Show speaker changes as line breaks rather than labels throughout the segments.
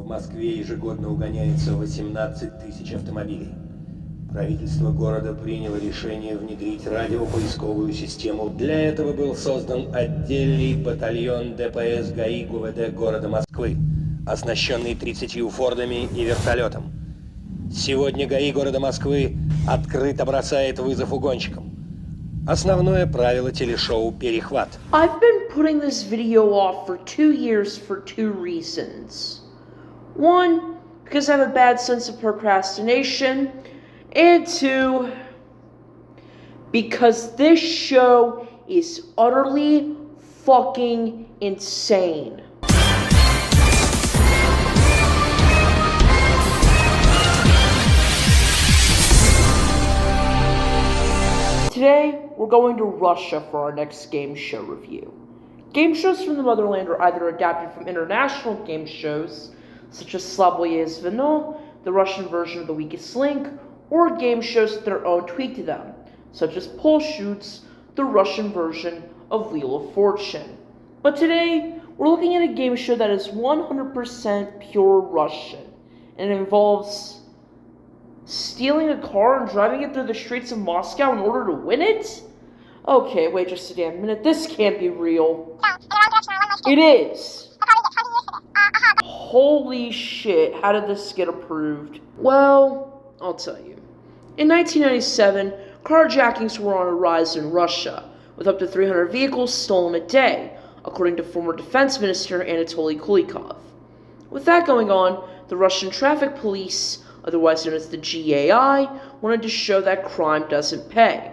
В Москве ежегодно угоняется 18 тысяч автомобилей. Правительство города приняло решение внедрить радиопоисковую систему. Для этого был создан отдельный батальон ДПС ГАИ ГУВД города Москвы, оснащенный 30 фордами и вертолетом. Сегодня ГАИ города Москвы открыто бросает вызов угонщикам. Основное правило телешоу «Перехват».
I've been putting this video off for 2 years for 2 reasons. One, because I have a bad sense of procrastination, and 2, because this show is utterly fucking insane. Today, we're going to Russia for our next game show review. Game shows from the motherland are either adapted from international game shows, such as Slabouye Zveno, the Russian version of The Weakest Link, or game shows with their own tweak to them, such as Pole Shoots, the Russian version of Wheel of Fortune. But today, we're looking at a game show that is 100% pure Russian, and it involves stealing a car and driving it through the streets of Moscow in order to win it? Okay, wait just a damn minute, this can't be real. It is! Holy shit, how did this get approved? Well, I'll tell you. In 1997, carjackings were on a rise in Russia, with up to 300 vehicles stolen a day, according to former Defense Minister Anatoly Kulikov. With that going on, the Russian traffic police, otherwise known as the GAI, wanted to show that crime doesn't pay.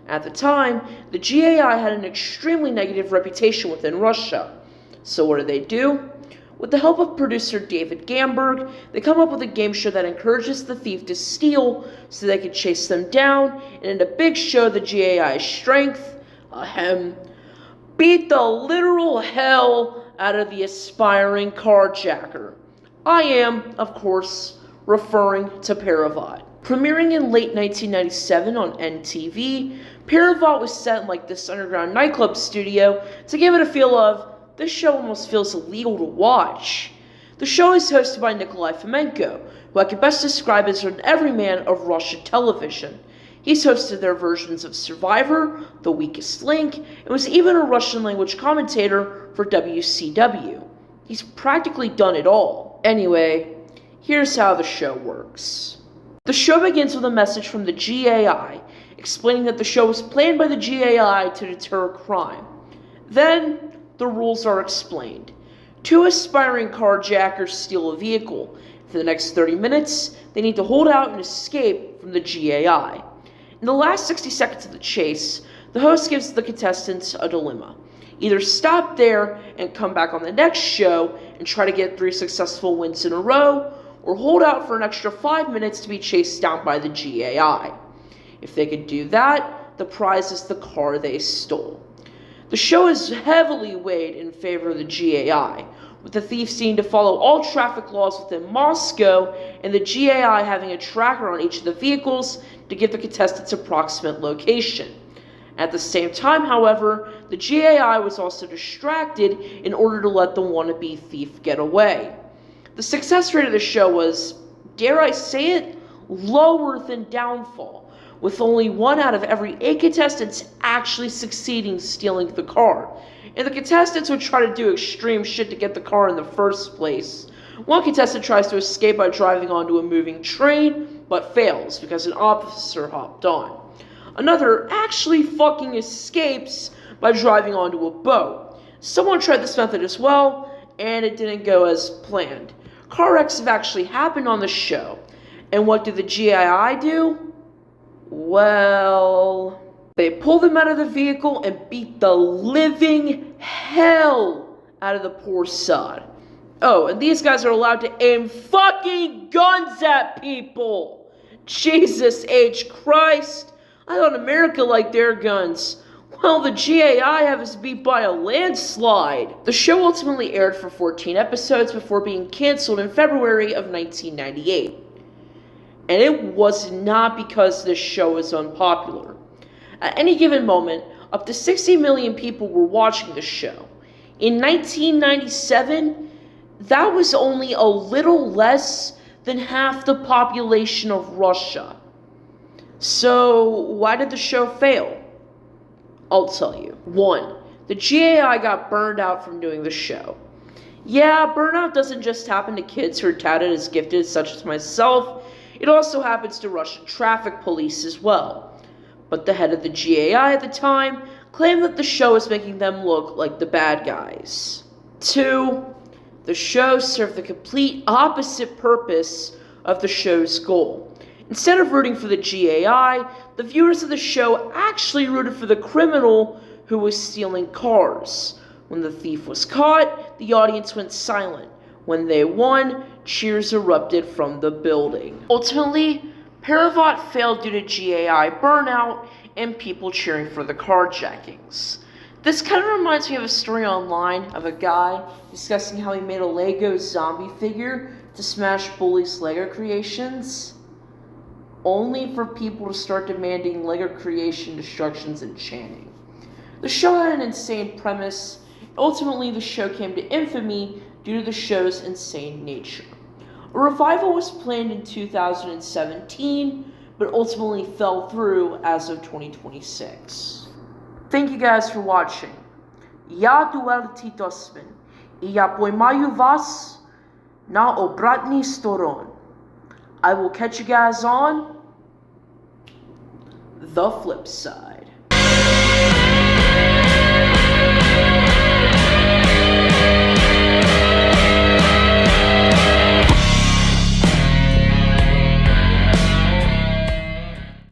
At the time, the GAI had an extremely negative reputation within Russia. So what do? With the help of producer David Gamberg, they come up with a game show that encourages the thief to steal so they can chase them down, and in a big show the GAI's strength, beat the literal hell out of the aspiring carjacker. I am, of course, referring to Perehvat. Premiering in late 1997 on NTV, Perehvat was set in like this underground nightclub studio to give it a feel of, this show almost feels illegal to watch. The show is hosted by Nikolai Fomenko, who I could best describe as an everyman of Russian television. He's hosted their versions of Survivor, The Weakest Link, and was even a Russian language commentator for WCW. He's practically done it all. Anyway, here's how the show works. The show begins with a message from the GAI, explaining that the show was planned by the GAI to deter crime. Then, the rules are explained. 2 aspiring carjackers steal a vehicle. For the next 30 minutes, they need to hold out and escape from the GAI. In the last 60 seconds of the chase, the host gives the contestants a dilemma. Either stop there and come back on the next show and try to get 3 successful wins in a row, or hold out for an extra 5 minutes to be chased down by the GAI. If they could do that, the prize is the car they stole. The show is heavily weighed in favor of the GAI, with the thieves needing to follow all traffic laws within Moscow, and the GAI having a tracker on each of the vehicles to give the contestants' approximate location. At the same time, however, the GAI was also distracted in order to let the wannabe thief get away. The success rate of the show was, dare I say it, lower than Downfall, with only 1 out of every 8 contestants actually succeeding stealing the car. And the contestants would try to do extreme shit to get the car in the first place. One contestant tries to escape by driving onto a moving train, but fails because an officer hopped on. Another actually fucking escapes by driving onto a boat. Someone tried this method as well, and it didn't go as planned. Car wrecks have actually happened on the show. And what do the GII do? Well, they pull them out of the vehicle and beat the living hell out of the poor sod. Oh, and these guys are allowed to aim fucking guns at people! Jesus H. Christ! I thought America liked their guns. Well, the GAI have us beat by a landslide. The show ultimately aired for 14 episodes before being canceled in February of 1998. And it was not because this show is unpopular. At any given moment, up to 60 million people were watching the show. In 1997, that was only a little less than half the population of Russia. So, why did the show fail? I'll tell you. 1. The GAI got burned out from doing the show. Yeah, burnout doesn't just happen to kids who are touted as gifted, such as myself. It also happens to Russian traffic police as well. But the head of the GAI at the time claimed that the show was making them look like the bad guys. 2. The show served the complete opposite purpose of the show's goal. Instead of rooting for the GAI, the viewers of the show actually rooted for the criminal who was stealing cars. When the thief was caught, the audience went silent. When they won, cheers erupted from the building. Ultimately, Perehvat failed due to GAI burnout and people cheering for the carjackings. This kind of reminds me of a story online of a guy discussing how he made a Lego zombie figure to smash bullies' Lego creations, only for people to start demanding Lego creation destructions and chanting. The show had an insane premise. Ultimately, the show came to infamy due to the show's insane nature. A revival was planned in 2017, but ultimately fell through as of 2026. Thank you guys for watching. Я Дуэль Титосмен, и я поймаю вас на обратной стороне. I will catch you guys on the flip side.